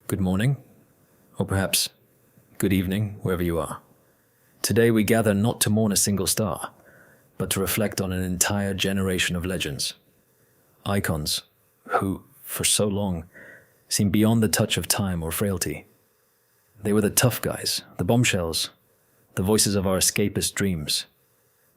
Good morning, or perhaps good evening, wherever you are. Today we gather not to mourn a single star, but to reflect on an entire generation of legends. Icons who, for so long, seemed beyond the touch of time or frailty. They were the tough guys, the bombshells, the voices of our escapist dreams.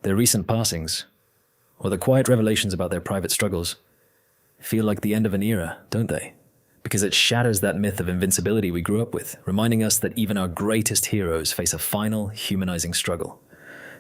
Their recent passings, or the quiet revelations about their private struggles, feel like the end of an era, don't they? Because it shatters that myth of invincibility we grew up with, reminding us that even our greatest heroes face a final, humanizing struggle.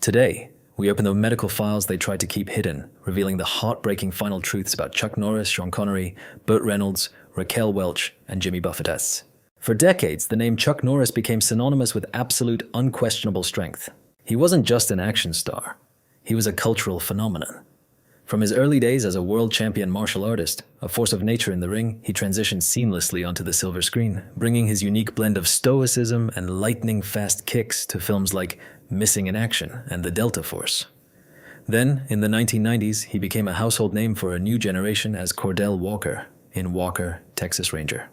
Today, we open the medical files they tried to keep hidden, revealing the heartbreaking final truths about Chuck Norris, Sean Connery, Burt Reynolds, Raquel Welch, and Jimmy Buffett. For decades, the name Chuck Norris became synonymous with absolute, unquestionable strength. He wasn't just an action star. He was a cultural phenomenon. From his early days as a world champion martial artist, a force of nature in the ring, he transitioned seamlessly onto the silver screen, bringing his unique blend of stoicism and lightning-fast kicks to films like Missing in Action and The Delta Force. Then, in the 1990s, he became a household name for a new generation as Cordell Walker in Walker, Texas Ranger.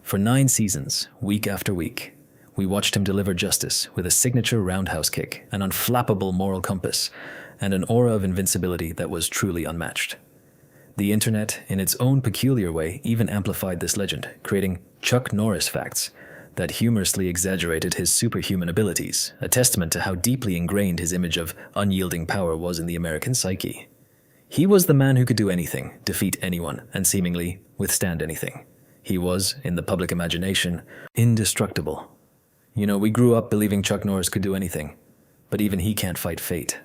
For 9 seasons, week after week, we watched him deliver justice with a signature roundhouse kick, an unflappable moral compass, and an aura of invincibility that was truly unmatched. The internet, in its own peculiar way, even amplified this legend, creating Chuck Norris facts that humorously exaggerated his superhuman abilities, a testament to how deeply ingrained his image of unyielding power was in the American psyche. He was the man who could do anything, defeat anyone, and seemingly withstand anything. He was, in the public imagination, indestructible. We grew up believing Chuck Norris could do anything, but even he can't fight fate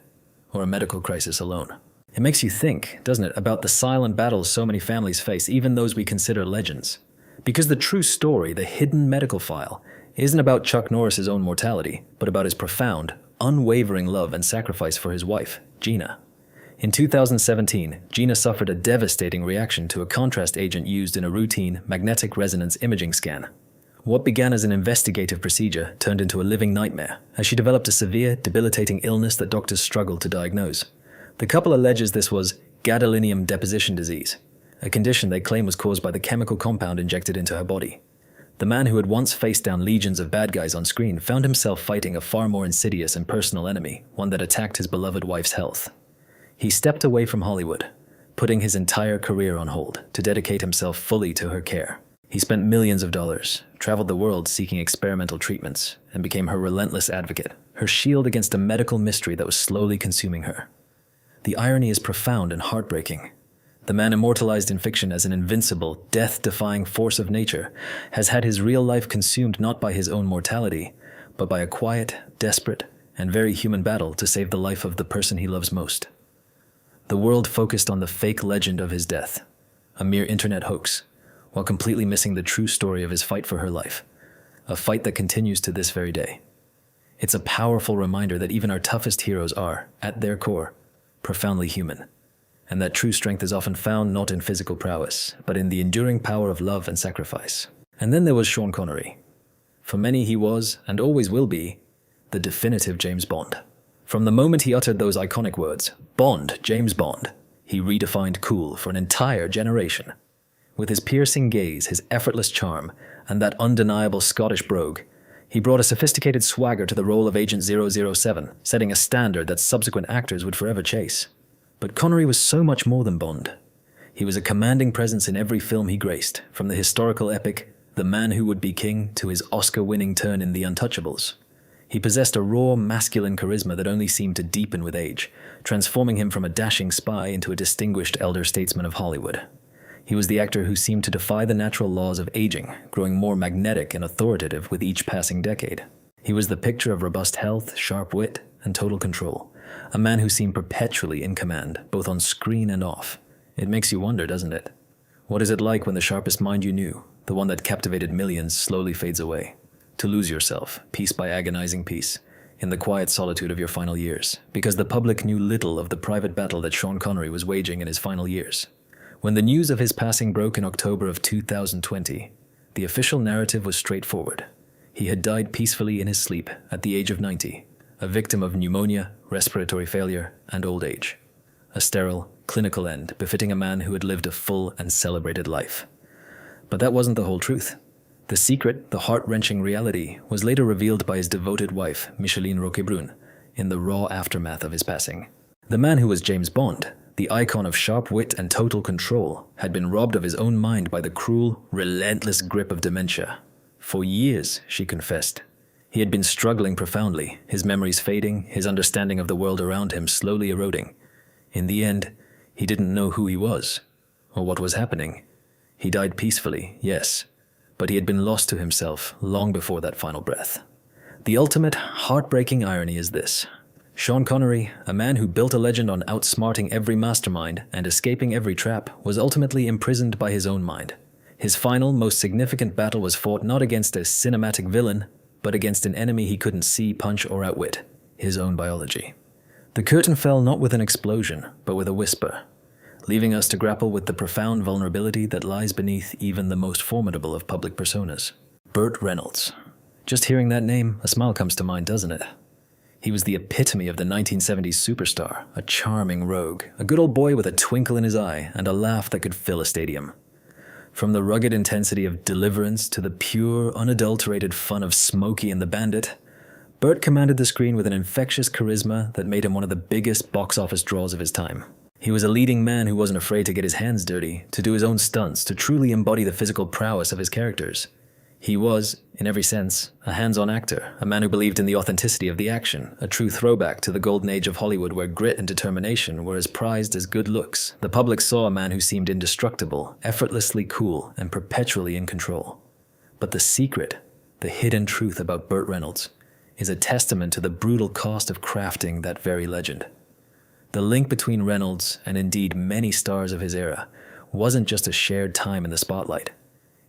or a medical crisis alone. It makes you think, doesn't it, about the silent battles so many families face, even those we consider legends. Because the true story, the hidden medical file, isn't about Chuck Norris's own mortality, but about his profound, unwavering love and sacrifice for his wife, Gina. In 2017, Gina suffered a devastating reaction to a contrast agent used in a routine magnetic resonance imaging scan. What began as an investigative procedure turned into a living nightmare as she developed a severe, debilitating illness that doctors struggled to diagnose. The couple alleges this was gadolinium deposition disease, a condition they claim was caused by the chemical compound injected into her body. The man who had once faced down legions of bad guys on screen found himself fighting a far more insidious and personal enemy, one that attacked his beloved wife's health. He stepped away from Hollywood, putting his entire career on hold to dedicate himself fully to her care. He spent millions of dollars, traveled the world seeking experimental treatments, and became her relentless advocate, her shield against a medical mystery that was slowly consuming her. The irony is profound and heartbreaking. The man immortalized in fiction as an invincible, death-defying force of nature has had his real life consumed not by his own mortality, but by a quiet, desperate, and very human battle to save the life of the person he loves most. The world focused on the fake legend of his death, a mere internet hoax, while completely missing the true story of his fight for her life, a fight that continues to this very day. It's a powerful reminder that even our toughest heroes are, at their core, profoundly human, and that true strength is often found not in physical prowess, but in the enduring power of love and sacrifice. And then there was Sean Connery. For many he was, and always will be, the definitive James Bond. From the moment he uttered those iconic words, Bond, James Bond, he redefined cool for an entire generation. With his piercing gaze, his effortless charm, and that undeniable Scottish brogue, he brought a sophisticated swagger to the role of Agent 007, setting a standard that subsequent actors would forever chase. But Connery was so much more than Bond. He was a commanding presence in every film he graced, from the historical epic The Man Who Would Be King to his Oscar-winning turn in The Untouchables. He possessed a raw, masculine charisma that only seemed to deepen with age, transforming him from a dashing spy into a distinguished elder statesman of Hollywood. He was the actor who seemed to defy the natural laws of aging, growing more magnetic and authoritative with each passing decade. He was the picture of robust health, sharp wit, and total control. A man who seemed perpetually in command, both on screen and off. It makes you wonder, doesn't it? What is it like when the sharpest mind you knew, the one that captivated millions, slowly fades away? To lose yourself, piece by agonizing piece, in the quiet solitude of your final years, because the public knew little of the private battle that Sean Connery was waging in his final years. When the news of his passing broke in October of 2020, the official narrative was straightforward. He had died peacefully in his sleep at the age of 90, a victim of pneumonia, respiratory failure, and old age. A sterile, clinical end befitting a man who had lived a full and celebrated life. But that wasn't the whole truth. The secret, the heart-wrenching reality, was later revealed by his devoted wife, Micheline Roquebrune, in the raw aftermath of his passing. The man who was James Bond, the icon of sharp wit and total control, had been robbed of his own mind by the cruel, relentless grip of dementia. For years, she confessed. He had been struggling profoundly, his memories fading, his understanding of the world around him slowly eroding. In the end, he didn't know who he was, or what was happening. He died peacefully, yes, but he had been lost to himself long before that final breath. The ultimate, heartbreaking irony is this. Sean Connery, a man who built a legend on outsmarting every mastermind and escaping every trap, was ultimately imprisoned by his own mind. His final, most significant battle was fought not against a cinematic villain, but against an enemy he couldn't see, punch, or outwit, his own biology. The curtain fell not with an explosion, but with a whisper, leaving us to grapple with the profound vulnerability that lies beneath even the most formidable of public personas. Burt Reynolds. Just hearing that name, a smile comes to mind, doesn't it? He was the epitome of the 1970s superstar, a charming rogue, a good old boy with a twinkle in his eye and a laugh that could fill a stadium. From the rugged intensity of Deliverance to the pure, unadulterated fun of Smokey and the Bandit, Burt commanded the screen with an infectious charisma that made him one of the biggest box office draws of his time. He was a leading man who wasn't afraid to get his hands dirty, to do his own stunts, to truly embody the physical prowess of his characters. He was, in every sense, a hands-on actor, a man who believed in the authenticity of the action, a true throwback to the golden age of Hollywood where grit and determination were as prized as good looks. The public saw a man who seemed indestructible, effortlessly cool, and perpetually in control. But the secret, the hidden truth about Burt Reynolds, is a testament to the brutal cost of crafting that very legend. The link between Reynolds, and indeed many stars of his era, wasn't just a shared time in the spotlight.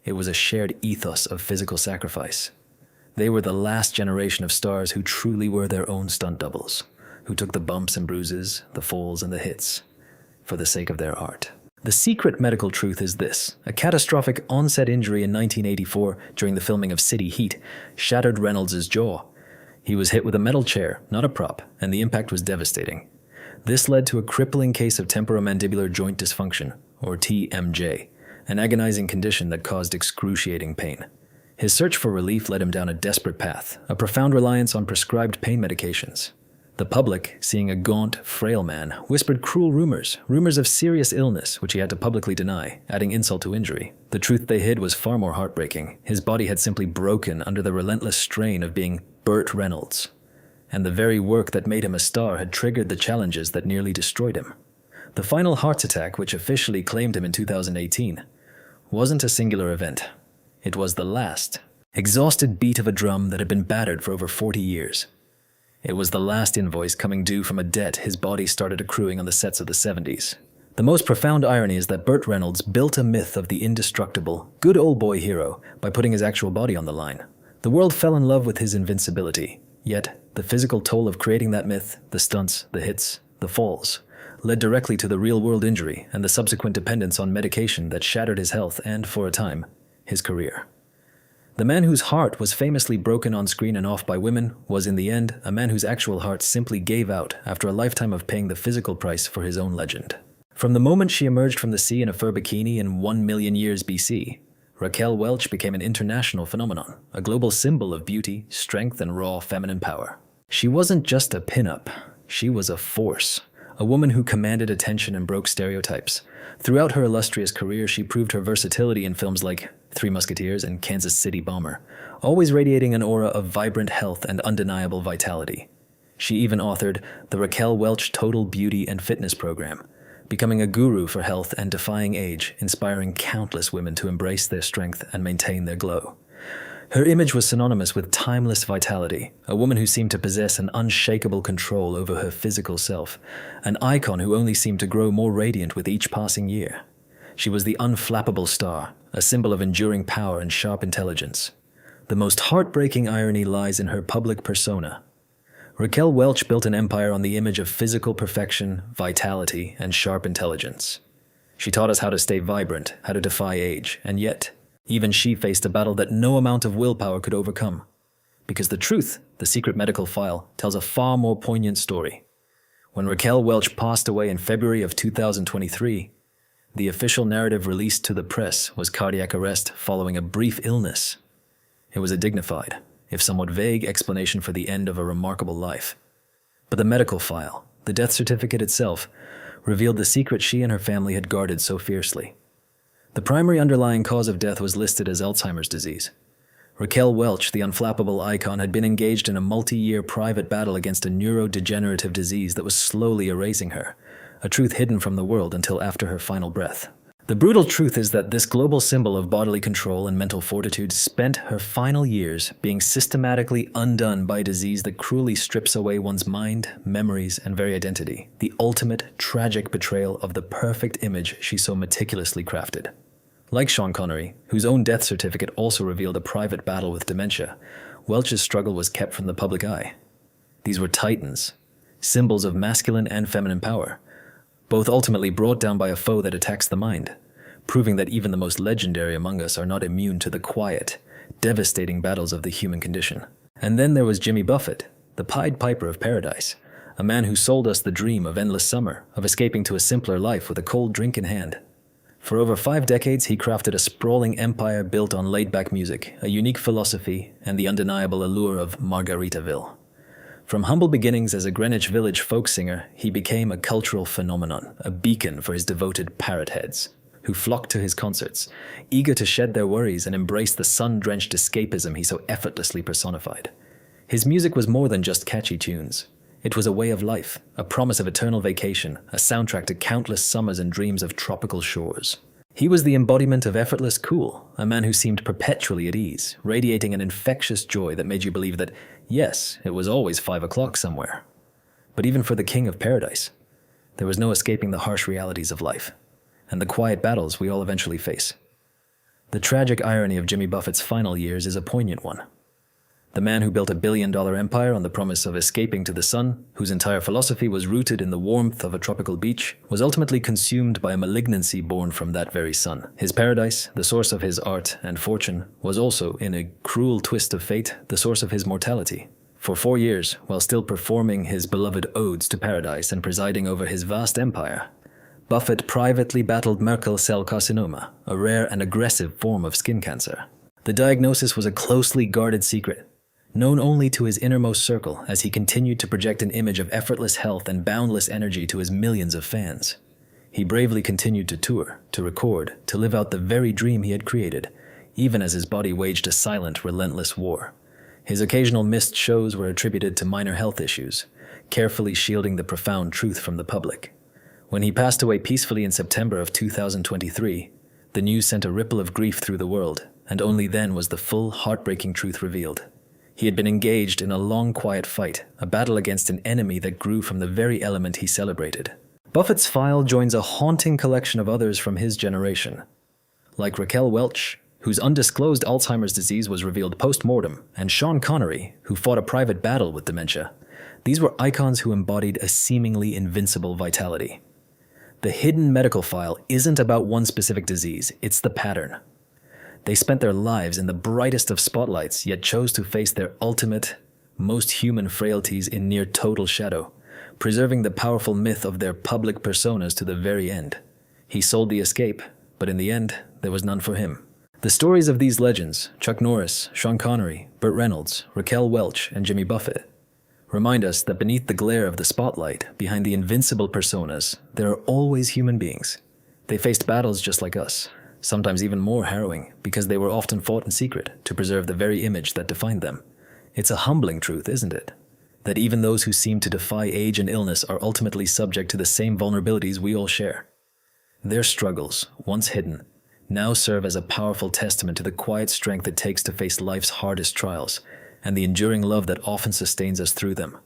It was a shared ethos of physical sacrifice. They were the last generation of stars who truly were their own stunt doubles, who took the bumps and bruises, the falls and the hits, for the sake of their art. The secret medical truth is this. A catastrophic onset injury in 1984 during the filming of City Heat shattered Reynolds' jaw. He was hit with a metal chair, not a prop, and the impact was devastating. This led to a crippling case of temporomandibular joint dysfunction, or TMJ, an agonizing condition that caused excruciating pain. His search for relief led him down a desperate path, a profound reliance on prescribed pain medications. The public, seeing a gaunt, frail man, whispered cruel rumors of serious illness which he had to publicly deny, adding insult to injury. The truth they hid was far more heartbreaking. His body had simply broken under the relentless strain of being Burt Reynolds, and the very work that made him a star had triggered the challenges that nearly destroyed him. The final heart attack, which officially claimed him in 2018, wasn't a singular event. It was the last, exhausted beat of a drum that had been battered for over 40 years. It was the last invoice coming due from a debt his body started accruing on the sets of the 70s. The most profound irony is that Burt Reynolds built a myth of the indestructible, good old boy hero by putting his actual body on the line. The world fell in love with his invincibility, yet the physical toll of creating that myth, the stunts, the hits, the falls, led directly to the real-world injury and the subsequent dependence on medication that shattered his health and, for a time, his career. The man whose heart was famously broken on screen and off by women was, in the end, a man whose actual heart simply gave out after a lifetime of paying the physical price for his own legend. From the moment she emerged from the sea in a fur bikini in 1 million years BC, Raquel Welch became an international phenomenon, a global symbol of beauty, strength, and raw feminine power. She wasn't just a pin-up, she was a force. A woman who commanded attention and broke stereotypes. Throughout her illustrious career, she proved her versatility in films like Three Musketeers and Kansas City Bomber, always radiating an aura of vibrant health and undeniable vitality. She even authored the Raquel Welch Total Beauty and Fitness Program, becoming a guru for health and defying age, inspiring countless women to embrace their strength and maintain their glow. Her image was synonymous with timeless vitality, a woman who seemed to possess an unshakable control over her physical self, an icon who only seemed to grow more radiant with each passing year. She was the unflappable star, a symbol of enduring power and sharp intelligence. The most heartbreaking irony lies in her public persona. Raquel Welch built an empire on the image of physical perfection, vitality, and sharp intelligence. She taught us how to stay vibrant, how to defy age, and yet, even she faced a battle that no amount of willpower could overcome. Because the truth, the secret medical file, tells a far more poignant story. When Raquel Welch passed away in February of 2023, the official narrative released to the press was cardiac arrest following a brief illness. It was a dignified, if somewhat vague, explanation for the end of a remarkable life. But the medical file, the death certificate itself, revealed the secret she and her family had guarded so fiercely. The primary underlying cause of death was listed as Alzheimer's disease. Raquel Welch, the unflappable icon, had been engaged in a multi-year private battle against a neurodegenerative disease that was slowly erasing her, a truth hidden from the world until after her final breath. The brutal truth is that this global symbol of bodily control and mental fortitude spent her final years being systematically undone by a disease that cruelly strips away one's mind, memories, and very identity, the ultimate tragic betrayal of the perfect image she so meticulously crafted. Like Sean Connery, whose own death certificate also revealed a private battle with dementia, Welch's struggle was kept from the public eye. These were titans, symbols of masculine and feminine power, both ultimately brought down by a foe that attacks the mind, proving that even the most legendary among us are not immune to the quiet, devastating battles of the human condition. And then there was Jimmy Buffett, the Pied Piper of paradise, a man who sold us the dream of endless summer, of escaping to a simpler life with a cold drink in hand. For over 5 decades, he crafted a sprawling empire built on laid-back music, a unique philosophy, and the undeniable allure of Margaritaville. From humble beginnings as a Greenwich Village folk singer, he became a cultural phenomenon, a beacon for his devoted parrot heads, who flocked to his concerts, eager to shed their worries and embrace the sun-drenched escapism he so effortlessly personified. His music was more than just catchy tunes. It was a way of life, a promise of eternal vacation, a soundtrack to countless summers and dreams of tropical shores. He was the embodiment of effortless cool, a man who seemed perpetually at ease, radiating an infectious joy that made you believe that, yes, it was always 5 o'clock somewhere. But even for the king of paradise, there was no escaping the harsh realities of life, and the quiet battles we all eventually face. The tragic irony of Jimmy Buffett's final years is a poignant one. The man who built a billion-dollar empire on the promise of escaping to the sun, whose entire philosophy was rooted in the warmth of a tropical beach, was ultimately consumed by a malignancy born from that very sun. His paradise, the source of his art and fortune, was also, in a cruel twist of fate, the source of his mortality. For 4 years, while still performing his beloved odes to paradise and presiding over his vast empire, Buffett privately battled Merkel cell carcinoma, a rare and aggressive form of skin cancer. The diagnosis was a closely guarded secret, known only to his innermost circle as he continued to project an image of effortless health and boundless energy to his millions of fans. He bravely continued to tour, to record, to live out the very dream he had created, even as his body waged a silent, relentless war. His occasional missed shows were attributed to minor health issues, carefully shielding the profound truth from the public. When he passed away peacefully in September of 2023, the news sent a ripple of grief through the world, and only then was the full, heartbreaking truth revealed. He had been engaged in a long, quiet fight, a battle against an enemy that grew from the very element he celebrated. Buffett's file joins a haunting collection of others from his generation, like Raquel Welch, whose undisclosed Alzheimer's disease was revealed post-mortem, and Sean Connery, who fought a private battle with dementia. These were icons who embodied a seemingly invincible vitality. The hidden medical file isn't about one specific disease, it's the pattern. They spent their lives in the brightest of spotlights, yet chose to face their ultimate, most human frailties in near total shadow, preserving the powerful myth of their public personas to the very end. He sold the escape, but in the end, there was none for him. The stories of these legends, Chuck Norris, Sean Connery, Burt Reynolds, Raquel Welch, and Jimmy Buffett, remind us that beneath the glare of the spotlight, behind the invincible personas, there are always human beings. They faced battles just like us, sometimes even more harrowing, because they were often fought in secret to preserve the very image that defined them. It's a humbling truth, isn't it? That even those who seem to defy age and illness are ultimately subject to the same vulnerabilities we all share. Their struggles, once hidden, now serve as a powerful testament to the quiet strength it takes to face life's hardest trials, and the enduring love that often sustains us through them.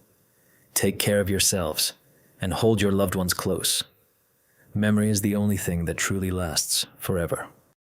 Take care of yourselves, and hold your loved ones close. Memory is the only thing that truly lasts forever.